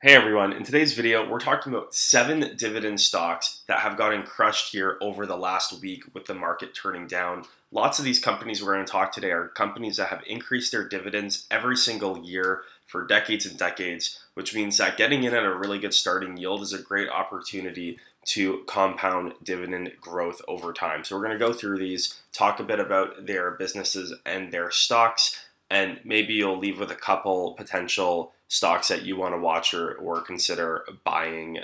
Hey everyone, in today's video, we're talking about 7 dividend stocks that have gotten crushed here over the last week with the market turning down. Lots of these companies we're going to talk today are companies that have increased their dividends every single year for decades and decades, which means that getting in at a really good starting yield is a great opportunity to compound dividend growth over time. So we're going to go through these, talk a bit about their businesses and their stocks, and maybe you'll leave with a couple potential stocks that you want to watch or consider buying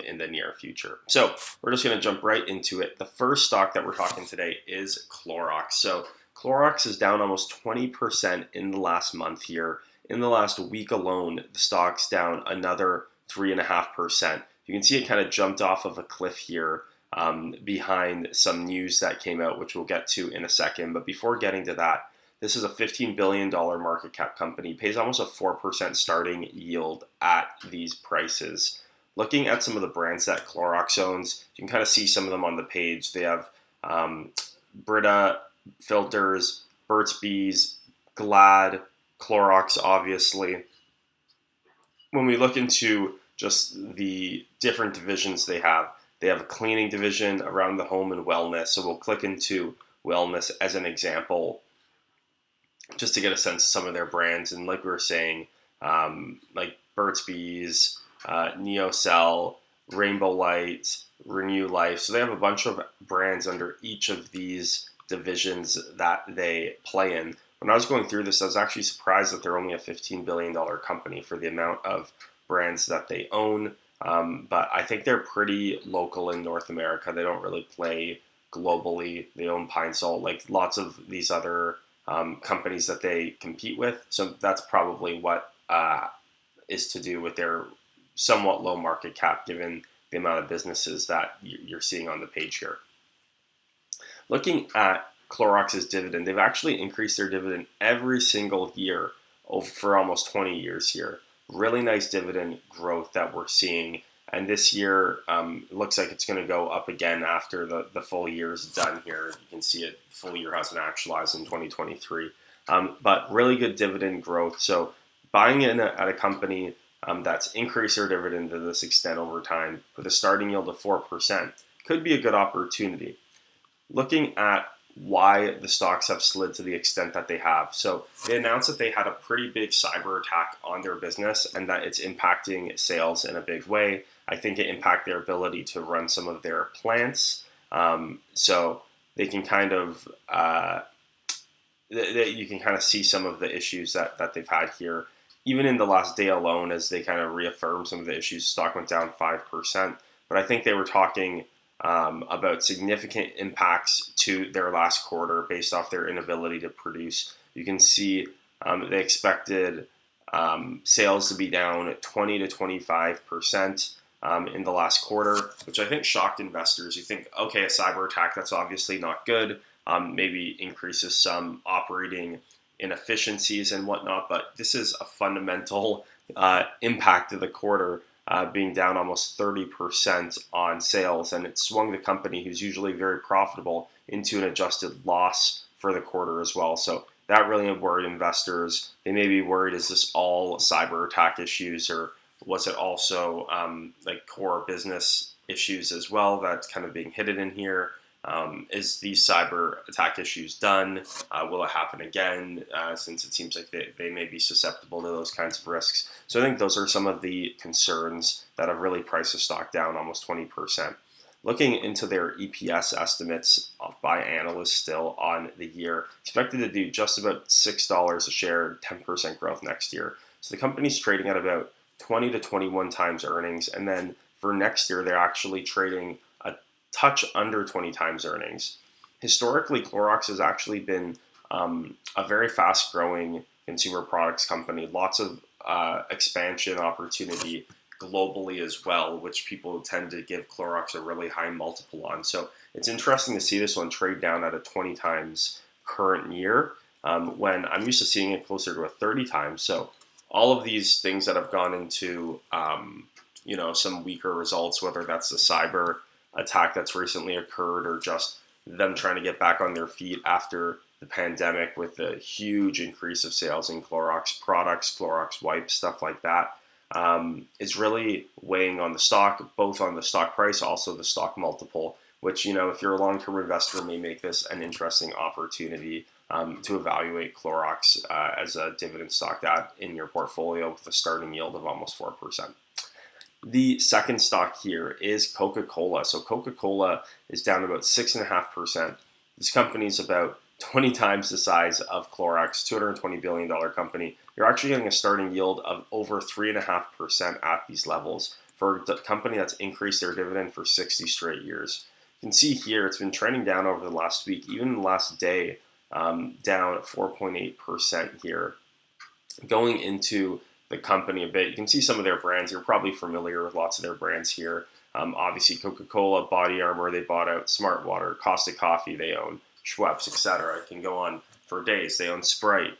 in the near future. So we're just going to jump right into it. The first stock that we're talking today is Clorox. So Clorox is down almost 20% in the last month here. In the last week alone, the stock's down another 3.5%. You can see it kind of jumped off of a cliff here behind some news that came out, which we'll get to in a second. But before getting to that, this is a $15 billion market cap company, pays almost a 4% starting yield at these prices. Looking at some of the brands that Clorox owns, you can kind of see some of them on the page. They have Brita filters, Burt's Bees, Glad, Clorox, obviously. When we look into just the different divisions they have a cleaning division around the home and wellness. So we'll click into wellness as an example, just to get a sense of some of their brands. And like we were saying, like Burt's Bees, NeoCell, Rainbow Light, Renew Life. So they have a bunch of brands under each of these divisions that they play in. When I was going through this, I was actually surprised that they're only a $15 billion company for the amount of brands that they own. But I think they're pretty local in North America. They don't really play globally. They own Pine Sol, like lots of these other companies that they compete with. So that's probably what is to do with their somewhat low market cap, given the amount of businesses that you're seeing on the page here. Looking at Clorox's dividend, they've actually increased their dividend every single year for almost 20 years here. Really nice dividend growth that we're seeing. And this year, looks like it's going to go up again after the full year is done here. You can see it, full year hasn't actualized in 2023. But really good dividend growth. So buying in at a company that's increased their dividend to this extent over time with a starting yield of 4% could be a good opportunity. Looking at why the stocks have slid to the extent that they have. So they announced that they had a pretty big cyber attack on their business and that it's impacting sales in a big way. I think it impacted their ability to run some of their plants. So they can kind of, you can kind of see some of the issues that they've had here. Even in the last day alone, as they kind of reaffirm some of the issues, stock went down 5%. But I think they were talking about significant impacts to their last quarter based off their inability to produce. You can see they expected sales to be down 20 to 25% in the last quarter, which I think shocked investors. You think, okay, a cyber attack, that's obviously not good. Maybe increases some operating inefficiencies and whatnot, but this is a fundamental impact of the quarter. Being down almost 30% on sales, and it swung the company, who's usually very profitable, into an adjusted loss for the quarter as well. So that really worried investors. They may be worried, is this all cyber attack issues, or was it also like core business issues as well that's kind of being hidden in here? Is these cyber attack issues done? Will it happen again? Since it seems like they may be susceptible to those kinds of risks. So I think those are some of the concerns that have really priced the stock down almost 20%. Looking into their EPS estimates by analysts still on the year, expected to do just about $6 a share, 10% growth next year. So the company's trading at about 20 to 21 times earnings. And then for next year, they're actually trading a touch under 20 times earnings. Historically, Clorox has actually been a very fast-growing consumer products company. Lots of expansion opportunity globally as well, which people tend to give Clorox a really high multiple on. So it's interesting to see this one trade down at a 20 times current year when I'm used to seeing it closer to a 30 times. So all of these things that have gone into some weaker results, whether that's the cyber attack that's recently occurred or just them trying to get back on their feet after the pandemic with a huge increase of sales in Clorox products, Clorox wipes, stuff like that. is really weighing on the stock, both on the stock price, also the stock multiple, which, if you're a long-term investor, may make this an interesting opportunity to evaluate Clorox as a dividend stock that in your portfolio with a starting yield of almost 4%. The second stock here is Coca-Cola. So Coca-Cola is down about 6.5%. This company is about 20 times the size of Clorox, $220 billion company. You're actually getting a starting yield of over 3.5% at these levels for the company that's increased their dividend for 60 straight years. You can see here it's been trending down over the last week, even the last day, down 4.8% here. Going into the company a bit, you can see some of their brands. You're probably familiar with lots of their brands here. Obviously, Coca-Cola, Body Armor, they bought out Smart Water, Costa Coffee, they own Schweppes, etc. It can go on for days. They own Sprite,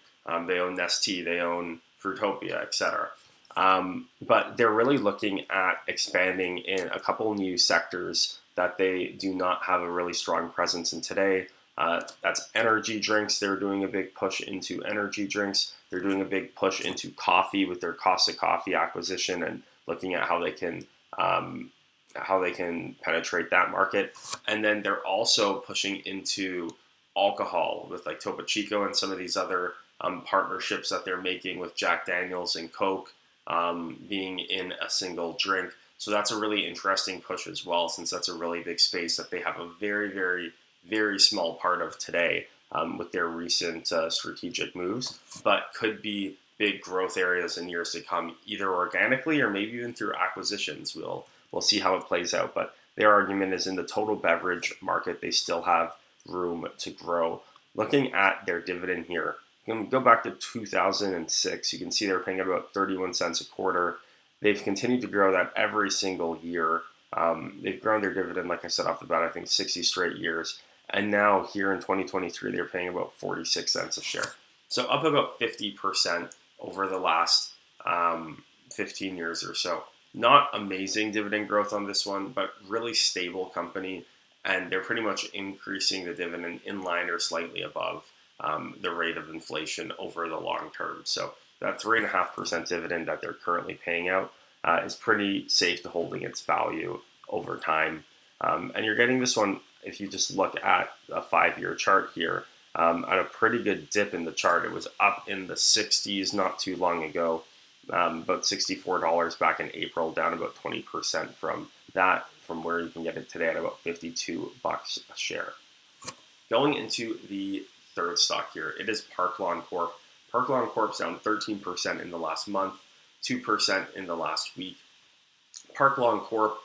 they own Estee, they own Fruitopia, etc. But they're really looking at expanding in a couple new sectors that they do not have a really strong presence in today. That's energy drinks. They're doing a big push into energy drinks. They're doing a big push into coffee with their Costa Coffee acquisition and looking at how they can penetrate that market. And then they're also pushing into alcohol with like Topo Chico and some of these other partnerships that they're making with Jack Daniels and Coke being in a single drink. So that's a really interesting push as well, since that's a really big space that they have a very, very, very small part of today with their recent strategic moves, but could be big growth areas in years to come, either organically or maybe even through acquisitions. We'll see how it plays out, but their argument is in the total beverage market, they still have room to grow. Looking at their dividend here, you can go back to 2006. You can see they're paying about 31 cents a quarter. They've continued to grow that every single year. They've grown their dividend, like I said off the bat, I think 60 straight years. And now here in 2023, they're paying about 46 cents a share. So up about 50% over the last 15 years or so. Not amazing dividend growth on this one, but really stable company. And they're pretty much increasing the dividend in line or slightly above the rate of inflation over the long term. So that 3.5% dividend that they're currently paying out is pretty safe to holding its value over time. And you're getting this one, if you just look at a 5-year chart here, at a pretty good dip in the chart. It was up in the 60s not too long ago, about $64 back in April, down about 20% from that, from where you can get it today at about $52 a share. Going into the third stock here, it is Park Lawn Corp. Park Lawn Corp's down 13% in the last month, 2% in the last week. Park Lawn Corp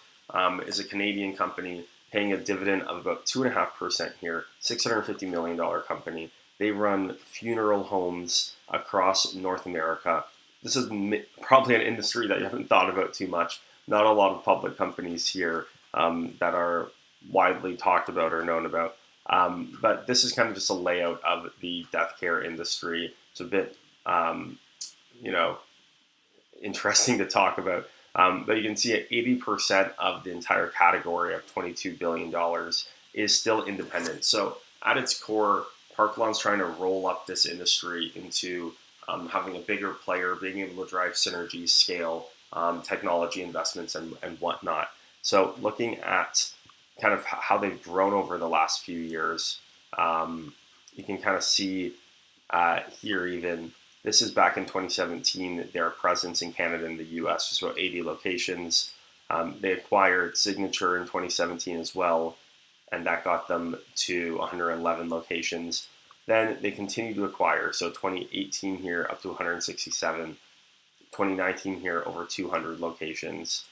is a Canadian company paying a dividend of about 2.5% here, $650 million company. They run funeral homes across North America. This is probably an industry that you haven't thought about too much. Not a lot of public companies here that are widely talked about or known about. But this is kind of just a layout of the death care industry. It's a bit, interesting to talk about. But you can see at 80% of the entire category of $22 billion is still independent. So at its core, Park Lawn's trying to roll up this industry into having a bigger player, being able to drive synergy, scale, technology investments, and whatnot. So looking at kind of how they've grown over the last few years, you can kind of see here even, this is back in 2017, their presence in Canada and the US was about 80 locations. They acquired Signature in 2017 as well, and that got them to 111 locations. Then they continued to acquire, so 2018 here up to 167, 2019 here over 200 locations,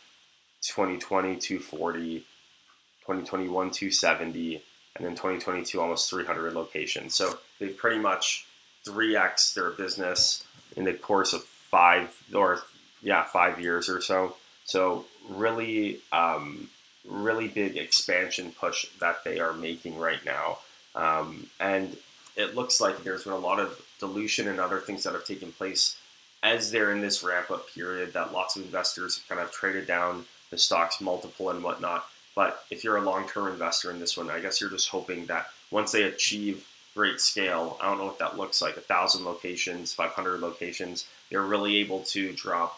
2020 240, 2021 270, and then 2022 almost 300 locations. So they've pretty much 3x their business in the course of 5 years or so. So really, really big expansion push that they are making right now. And it looks like there's been a lot of dilution and other things that have taken place as they're in this ramp up period, that lots of investors have kind of traded down the stock's multiple and whatnot. But if you're a long-term investor in this one, I guess you're just hoping that once they achieve great scale, I don't know what that looks like, 1,000 locations, 500 locations, they're really able to draw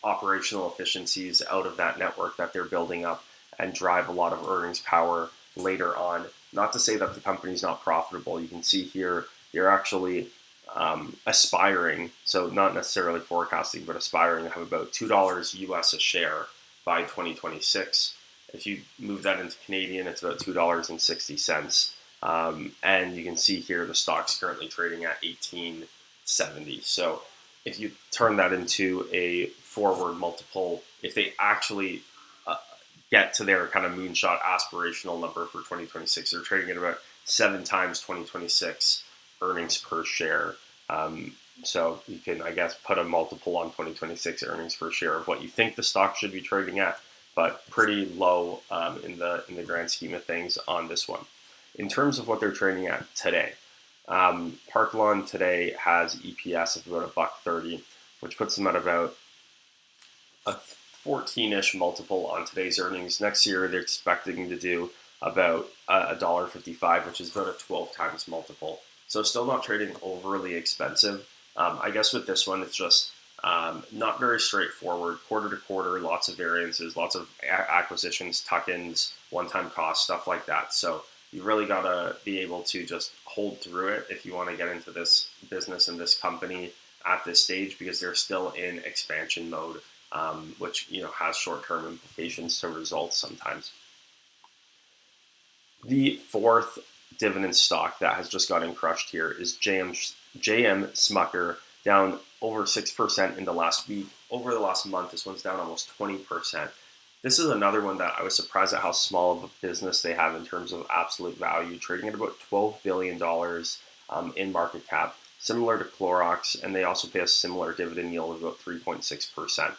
operational efficiencies out of that network that they're building up and drive a lot of earnings power later on. Not to say that the company's not profitable. You can see here they're actually aspiring, so not necessarily forecasting, but aspiring to have about $2 US a share by 2026. If you move that into Canadian, it's about $2.60. And you can see here the stock's currently trading at 18.70. So if you turn that into a forward multiple, if they actually get to their kind of moonshot aspirational number for 2026, they're trading at about 7 times 2026 earnings per share. So you can, I guess, put a multiple on 2026 earnings per share of what you think the stock should be trading at, but pretty low in the grand scheme of things on this one. In terms of what they're trading at today, Park Lawn today has EPS of about $1.30, which puts them at about a 14-ish multiple on today's earnings. Next year, they're expecting to do about $1.55, which is about a 12 times multiple. So still not trading overly expensive. I guess with this one, it's just not very straightforward. Quarter to quarter, lots of variances, lots of acquisitions, tuck-ins, one-time costs, stuff like that. So you really got to be able to just hold through it if you want to get into this business and this company at this stage, because they're still in expansion mode, which has short-term implications to results sometimes. The fourth dividend stock that has just gotten crushed here is JM Smucker, down over 6% in the last week. Over the last month, this one's down almost 20%. This is another one that I was surprised at how small of a business they have in terms of absolute value, trading at about $12 billion in market cap, similar to Clorox, and they also pay a similar dividend yield of about 3.6%.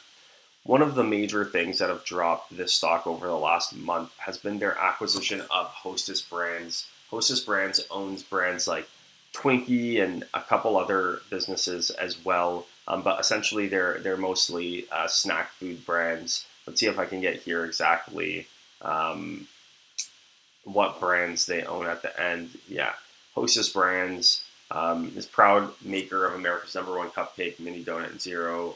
One of the major things that have dropped this stock over the last month has been their acquisition of Hostess Brands. Hostess Brands owns brands like Twinkie and a couple other businesses as well, but essentially they're mostly snack food brands. Let's see if I can get here exactly what brands they own at the end. Yeah, Hostess Brands is proud maker of America's #1 cupcake, mini donut, and zero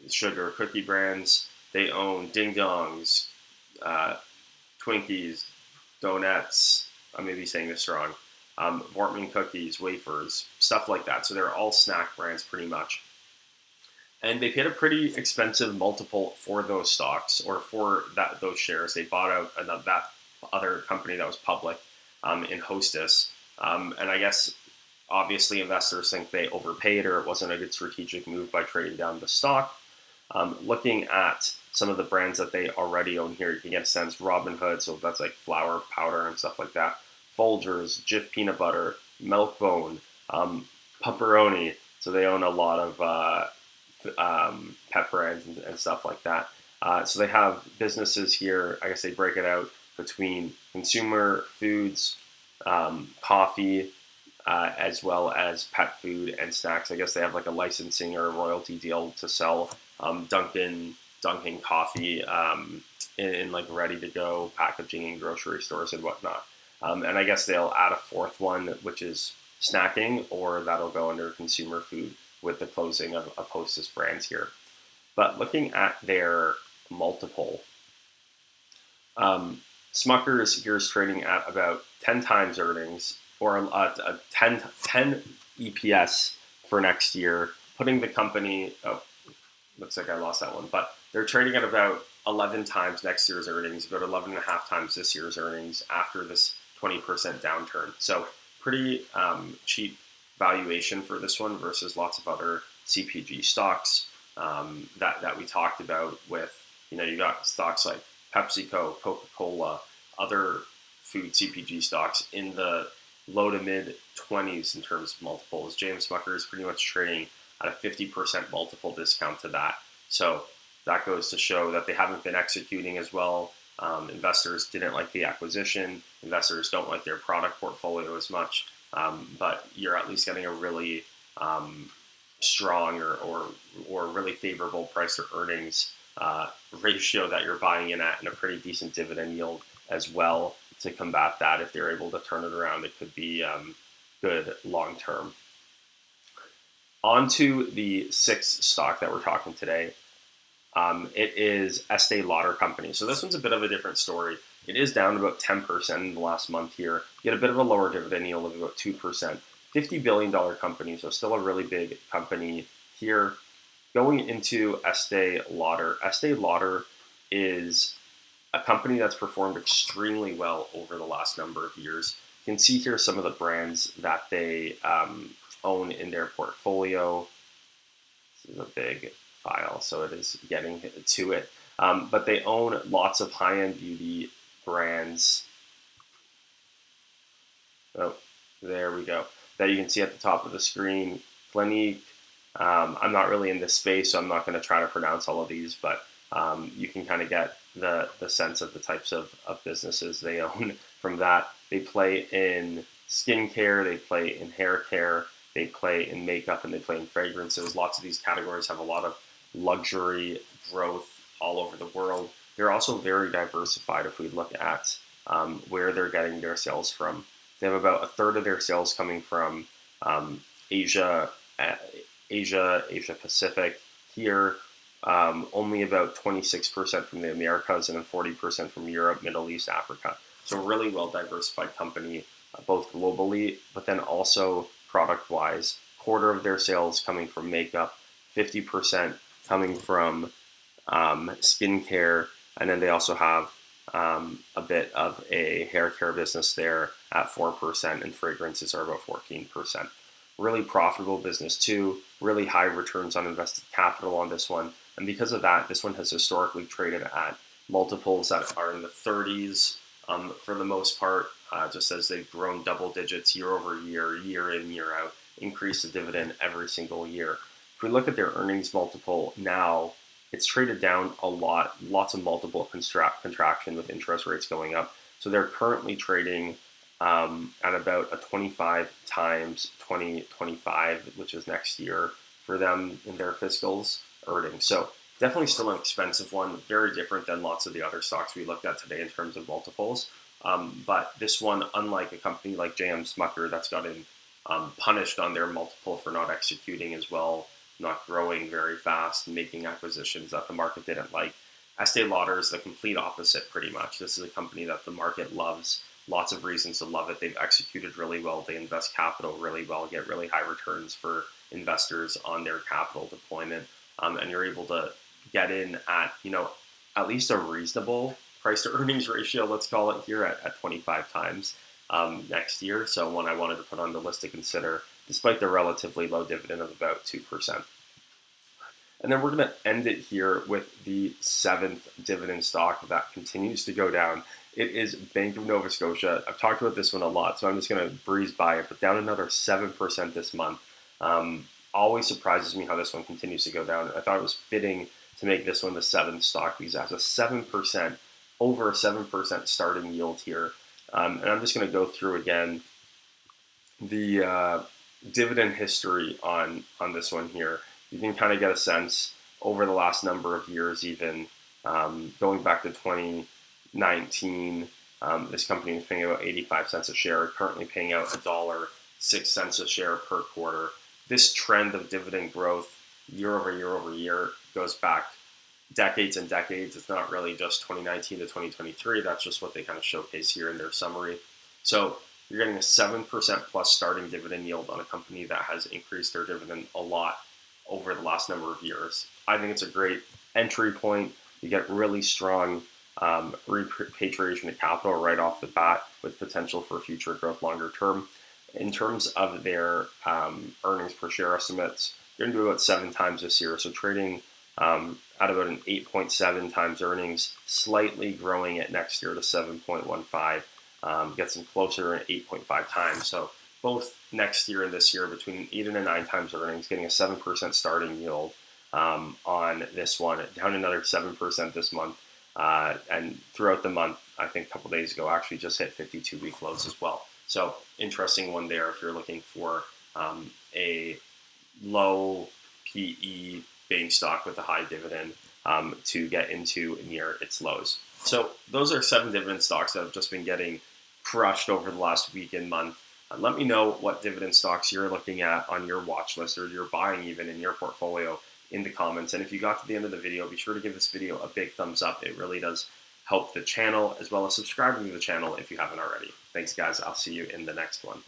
sugar cookie brands. They own Ding Dongs, Twinkies, donuts. I may be saying this wrong. Vortman cookies, wafers, stuff like that. So they're all snack brands pretty much. And they paid a pretty expensive multiple for those stocks, or for those shares. They bought out that other company that was public in Hostess. And I guess obviously investors think they overpaid, or it wasn't a good strategic move by trading down the stock. Looking at some of the brands that they already own here, you can get a sense. Robin Hood, so that's like flour powder and stuff like that. Folgers, Jif peanut butter, Milk-Bone, Pepperoni. So they own a lot of pet brands and stuff like that. So they have businesses here. I guess they break it out between consumer foods, coffee, as well as pet food and snacks. I guess they have like a licensing or a royalty deal to sell Dunkin' coffee in like ready to go packaging in grocery stores and whatnot. And I guess they'll add a fourth one, which is snacking, or that'll go under consumer food with the closing of Hostess Brands here. But looking at their multiple, Smucker's here is trading at about 10 times earnings, or 10 EPS for next year, putting the company, looks like I lost that one, but they're trading at about 11 times next year's earnings, about 11.5 times this year's earnings after this 20% downturn. So pretty cheap valuation for this one versus lots of other CPG stocks that we talked about with, you got stocks like PepsiCo, Coca-Cola, other food CPG stocks in the low to mid 20s in terms of multiples. James Smucker is pretty much trading at a 50% multiple discount to that. So that goes to show that they haven't been executing as well. Investors didn't like the acquisition. Investors don't like their product portfolio as much. But you're at least getting a really strong or really favorable price to earnings ratio that you're buying in at, and a pretty decent dividend yield as well to combat that. If they're able to turn it around, it could be good long term. On to the sixth stock that we're talking today. it is Estee Lauder company. So this one's a bit of a different story. It is down about 10% in the last month here. You get a bit of a lower dividend yield of about 2%. $50 billion company, so still a really big company here. Going into Estee Lauder. Estee Lauder is a company that's performed extremely well over the last number of years. You can see here some of the brands that they own in their portfolio. This is a big file, so it is getting to it. But they own lots of high-end beauty brands. Oh, there we go. That you can see at the top of the screen. Clinique. I'm not really in this space, so I'm not going to try to pronounce all of these, but you can kind of get the sense of the types of businesses they own from that. They play in skincare, they play in hair care, they play in makeup, and they play in fragrances. Lots of these categories have a lot of luxury growth all over the world. They're also very diversified if we look at where they're getting their sales from. They have about a third of their sales coming from Asia Pacific here. Only about 26% from the Americas and then 40% from Europe, Middle East, Africa. So a really well diversified company, both globally, but then also product wise. Quarter of their sales coming from makeup, 50% coming from skincare, and then they also have a bit of a hair care business there at 4%, and fragrances are about 14%. Really profitable business too, really high returns on invested capital on this one. And because of that, this one has historically traded at multiples that are in the 30s for the most part, just as they've grown double digits year over year, year in, year out, increase the dividend every single year. If we look at their earnings multiple now, it's traded down a lot, lots of multiple contraction with interest rates going up. So they're currently trading at about a 25 times 2025, which is next year for them in their fiscals earnings. So definitely still an expensive one, very different than lots of the other stocks we looked at today in terms of multiples. But this one, unlike a company like J.M. Smucker that's gotten punished on their multiple for not executing as well, not growing very fast, making acquisitions that the market didn't like. Estee Lauder is the complete opposite pretty much. This is a company that the market loves. Lots of reasons to love it. They've executed really well. They invest capital really well, get really high returns for investors on their capital deployment. And you're able to get in at, at least a reasonable price to earnings ratio, let's call it here, at 25 times next year. So one I wanted to put on the list to consider, despite the relatively low dividend of about 2%. And then we're going to end it here with the seventh dividend stock that continues to go down. It is Bank of Nova Scotia. I've talked about this one a lot, so I'm just going to breeze by it, but down another 7% this month. Always surprises me how this one continues to go down. I thought it was fitting to make this one the seventh stock because it has a 7%, over a 7% starting yield here. And I'm just going to go through again the dividend history on this one here. You can kind of get a sense over the last number of years, even going back to 2019, this company is paying about 85 cents a share, currently paying out $1.06 a share per quarter. This trend of dividend growth year over year over year goes back decades and decades. It's not really just 2019 to 2023. That's just what they kind of showcase here in their summary. So you're getting a 7% plus starting dividend yield on a company that has increased their dividend a lot over the last number of years. I think it's a great entry point. You get really strong repatriation of capital right off the bat with potential for future growth longer term. In terms of their earnings per share estimates, they're going to do about 7 times this year. So trading at about an 8.7 times earnings, slightly growing it next year to 7.15. Gets them closer to 8.5 times. So both next year and this year between 8 and 9 times earnings, getting a 7% starting yield on this one, down another 7% this month. And throughout the month, I think a couple days ago, actually just hit 52-week lows as well. So interesting one there if you're looking for a low PE bank stock with a high dividend to get into near its lows. So those are 7 dividend stocks that have just been getting crushed over the last week and month. Let me know what dividend stocks you're looking at on your watch list or you're buying even in your portfolio. in the comments. And if you got to the end of the video, be sure to give this video a big thumbs up. It really does help the channel, as well as subscribing to the channel if you haven't already. Thanks, guys. I'll see you in the next one.